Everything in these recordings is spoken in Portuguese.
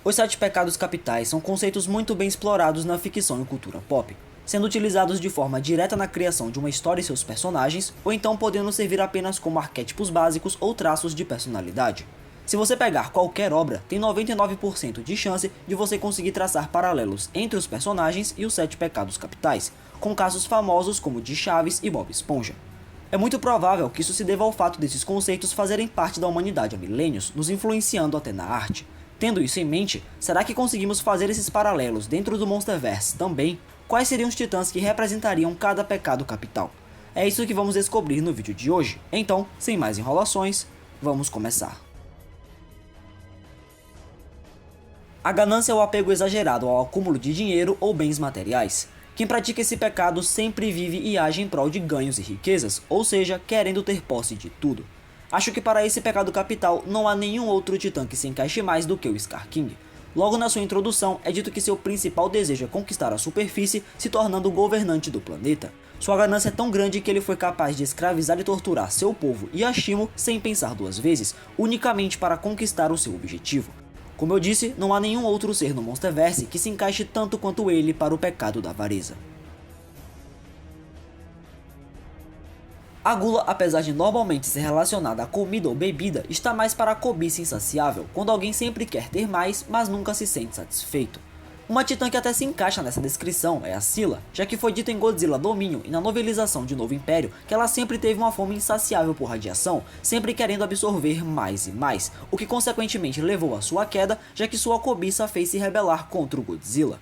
Os 7 pecados capitais são conceitos muito bem explorados na ficção e cultura pop, sendo utilizados de forma direta na criação de uma história e seus personagens, ou então podendo servir apenas como arquétipos básicos ou traços de personalidade. Se você pegar qualquer obra, tem 99% de chance de você conseguir traçar paralelos entre os personagens e os 7 pecados capitais, com casos famosos como de Chaves e Bob Esponja. É muito provável que isso se deva ao fato desses conceitos fazerem parte da humanidade há milênios, nos influenciando até na arte. Tendo isso em mente, será que conseguimos fazer esses paralelos dentro do Monsterverse também? Quais seriam os titãs que representariam cada pecado capital? É isso que vamos descobrir no vídeo de hoje. Então, sem mais enrolações, vamos começar. A ganância é o apego exagerado ao acúmulo de dinheiro ou bens materiais. Quem pratica esse pecado sempre vive e age em prol de ganhos e riquezas, ou seja, querendo ter posse de tudo. Acho que para esse pecado capital não há nenhum outro titã que se encaixe mais do que o Scar King. Logo na sua introdução é dito que seu principal desejo é conquistar a superfície, se tornando o governante do planeta. Sua ganância é tão grande que ele foi capaz de escravizar e torturar seu povo e Ashimo sem pensar duas vezes, unicamente para conquistar o seu objetivo. Como eu disse, não há nenhum outro ser no Monsterverse que se encaixe tanto quanto ele para o pecado da avareza. A gula, apesar de normalmente ser relacionada a comida ou bebida, está mais para a cobiça insaciável, quando alguém sempre quer ter mais, mas nunca se sente satisfeito. Uma titã que até se encaixa nessa descrição é a Scylla, já que foi dito em Godzilla Dominion e na novelização de Novo Império que ela sempre teve uma fome insaciável por radiação, sempre querendo absorver mais e mais, o que consequentemente levou à sua queda, já que sua cobiça a fez se rebelar contra o Godzilla.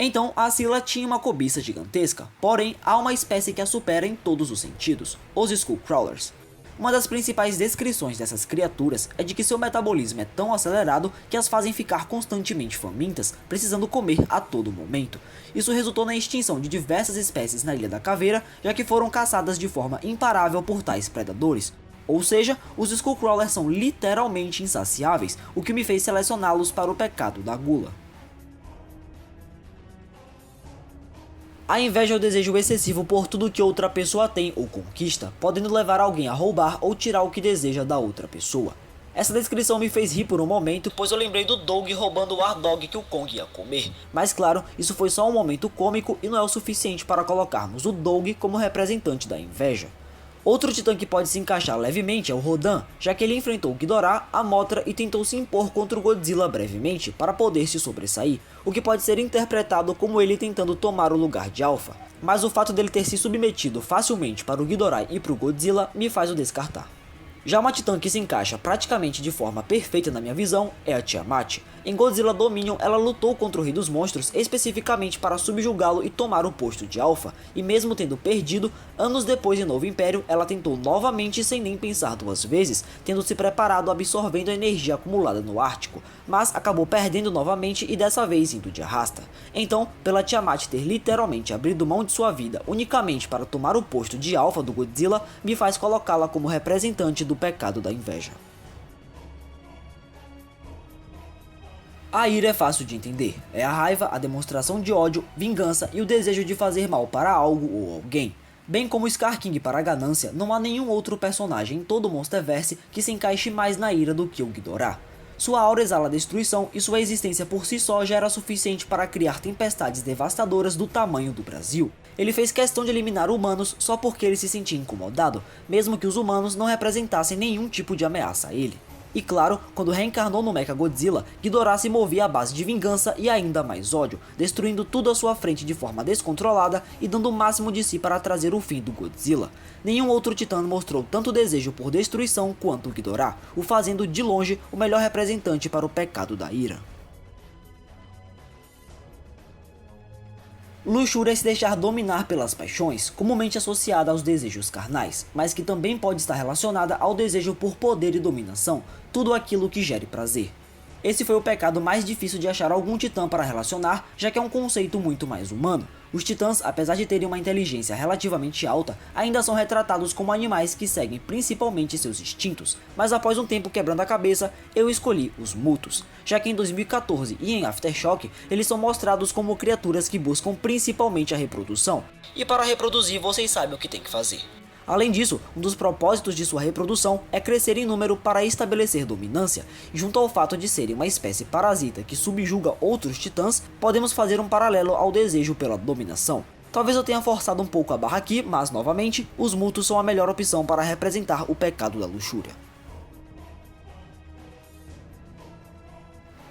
Então, a Scylla tinha uma cobiça gigantesca, porém, há uma espécie que a supera em todos os sentidos, os Skullcrawlers. Uma das principais descrições dessas criaturas é de que seu metabolismo é tão acelerado que as fazem ficar constantemente famintas, precisando comer a todo momento. Isso resultou na extinção de diversas espécies na Ilha da Caveira, já que foram caçadas de forma imparável por tais predadores. Ou seja, os Skullcrawlers são literalmente insaciáveis, o que me fez selecioná-los para o pecado da gula. A inveja é o desejo excessivo por tudo que outra pessoa tem ou conquista, podendo levar alguém a roubar ou tirar o que deseja da outra pessoa. Essa descrição me fez rir por um momento, pois eu lembrei do Doug roubando o War Dog que o Kong ia comer. Mas claro, isso foi só um momento cômico e não é o suficiente para colocarmos o Doug como representante da inveja. Outro titã que pode se encaixar levemente é o Rodan, já que ele enfrentou Ghidorah, a Mothra e tentou se impor contra o Godzilla brevemente para poder se sobressair, o que pode ser interpretado como ele tentando tomar o lugar de Alpha. Mas o fato dele ter se submetido facilmente para o Ghidorah e para o Godzilla me faz o descartar. Já uma titã que se encaixa praticamente de forma perfeita na minha visão é a Tiamat. Em Godzilla Dominion, ela lutou contra o Rei dos Monstros especificamente para subjugá-lo e tomar o posto de Alpha, e mesmo tendo perdido, anos depois em Novo Império, ela tentou novamente sem nem pensar duas vezes, tendo se preparado absorvendo a energia acumulada no Ártico, mas acabou perdendo novamente e dessa vez indo de arrasta. Então, pela Tiamat ter literalmente abrido mão de sua vida unicamente para tomar o posto de Alpha do Godzilla, me faz colocá-la como representante do pecado da inveja. A ira é fácil de entender, é a raiva, a demonstração de ódio, vingança e o desejo de fazer mal para algo ou alguém. Bem como Scar King para a ganância, não há nenhum outro personagem em todo o Monsterverse que se encaixe mais na ira do que o Ghidorah. Sua aura exala destruição e sua existência por si só já era suficiente para criar tempestades devastadoras do tamanho do Brasil. Ele fez questão de eliminar humanos só porque ele se sentia incomodado, mesmo que os humanos não representassem nenhum tipo de ameaça a ele. E claro, quando reencarnou no Mechagodzilla, Ghidorah se movia à base de vingança e ainda mais ódio, destruindo tudo à sua frente de forma descontrolada e dando o máximo de si para trazer o fim do Godzilla. Nenhum outro titã mostrou tanto desejo por destruição quanto Ghidorah, o fazendo de longe o melhor representante para o pecado da ira. Luxúria é se deixar dominar pelas paixões, comumente associada aos desejos carnais, mas que também pode estar relacionada ao desejo por poder e dominação, tudo aquilo que gere prazer. Esse foi o pecado mais difícil de achar algum titã para relacionar, já que é um conceito muito mais humano. Os titãs, apesar de terem uma inteligência relativamente alta, ainda são retratados como animais que seguem principalmente seus instintos, mas após um tempo quebrando a cabeça, eu escolhi os Mutos, já que em 2014 e em Aftershock, eles são mostrados como criaturas que buscam principalmente a reprodução. E para reproduzir, vocês sabem o que tem que fazer. Além disso, um dos propósitos de sua reprodução é crescer em número para estabelecer dominância, e junto ao fato de serem uma espécie parasita que subjuga outros titãs, podemos fazer um paralelo ao desejo pela dominação. Talvez eu tenha forçado um pouco a barra aqui, mas novamente, os mutos são a melhor opção para representar o pecado da luxúria.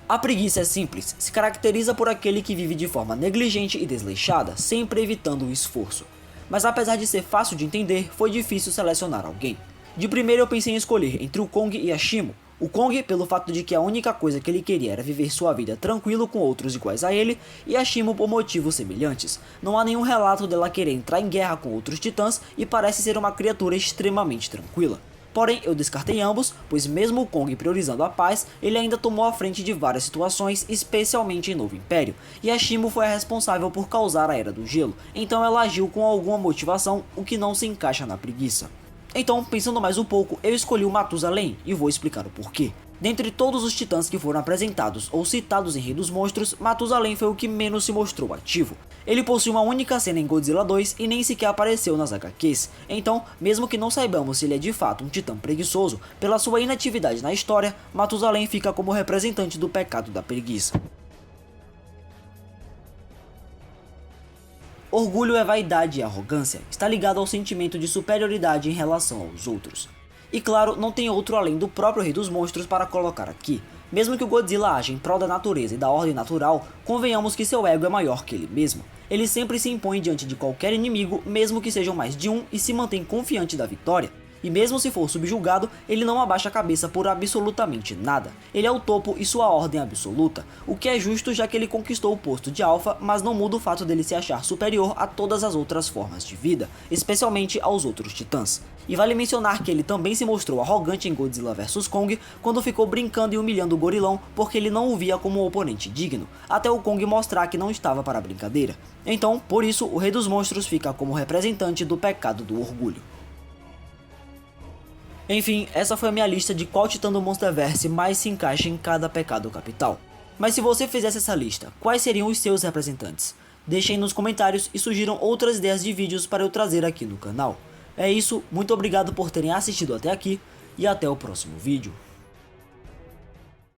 A preguiça é simples, se caracteriza por aquele que vive de forma negligente e desleixada, sempre evitando o esforço. Mas apesar de ser fácil de entender, foi difícil selecionar alguém. De primeiro eu pensei em escolher entre o Kong e a Shimo. O Kong pelo fato de que a única coisa que ele queria era viver sua vida tranquilo com outros iguais a ele, e a Shimo por motivos semelhantes. Não há nenhum relato dela querer entrar em guerra com outros titãs e parece ser uma criatura extremamente tranquila. Porém, eu descartei ambos, pois mesmo o Kong priorizando a paz, ele ainda tomou a frente de várias situações, especialmente em Novo Império, e a Shimo foi a responsável por causar a Era do Gelo, então ela agiu com alguma motivação, o que não se encaixa na preguiça. Então, pensando mais um pouco, eu escolhi o Matusalém, e vou explicar o porquê. Dentre todos os titãs que foram apresentados ou citados em Rei dos Monstros, Matusalém foi o que menos se mostrou ativo. Ele possui uma única cena em Godzilla 2 e nem sequer apareceu nas HQs, então, mesmo que não saibamos se ele é de fato um titã preguiçoso, pela sua inatividade na história, Matusalém fica como representante do pecado da preguiça. Orgulho é vaidade e arrogância, está ligado ao sentimento de superioridade em relação aos outros. E claro, não tem outro além do próprio Rei dos Monstros para colocar aqui. Mesmo que o Godzilla haja em prol da natureza e da ordem natural, convenhamos que seu ego é maior que ele mesmo. Ele sempre se impõe diante de qualquer inimigo, mesmo que sejam mais de um, e se mantém confiante da vitória. E mesmo se for subjugado, ele não abaixa a cabeça por absolutamente nada. Ele é o topo e sua ordem absoluta, o que é justo já que ele conquistou o posto de alfa, mas não muda o fato dele se achar superior a todas as outras formas de vida, especialmente aos outros titãs. E vale mencionar que ele também se mostrou arrogante em Godzilla vs Kong, quando ficou brincando e humilhando o gorilão porque ele não o via como um oponente digno, até o Kong mostrar que não estava para brincadeira. Então, por isso, o Rei dos Monstros fica como representante do pecado do orgulho. Enfim, essa foi a minha lista de qual titã do Monsterverse mais se encaixa em cada pecado capital. Mas se você fizesse essa lista, quais seriam os seus representantes? Deixem nos comentários e sugiram outras ideias de vídeos para eu trazer aqui no canal. É isso, muito obrigado por terem assistido até aqui e até o próximo vídeo.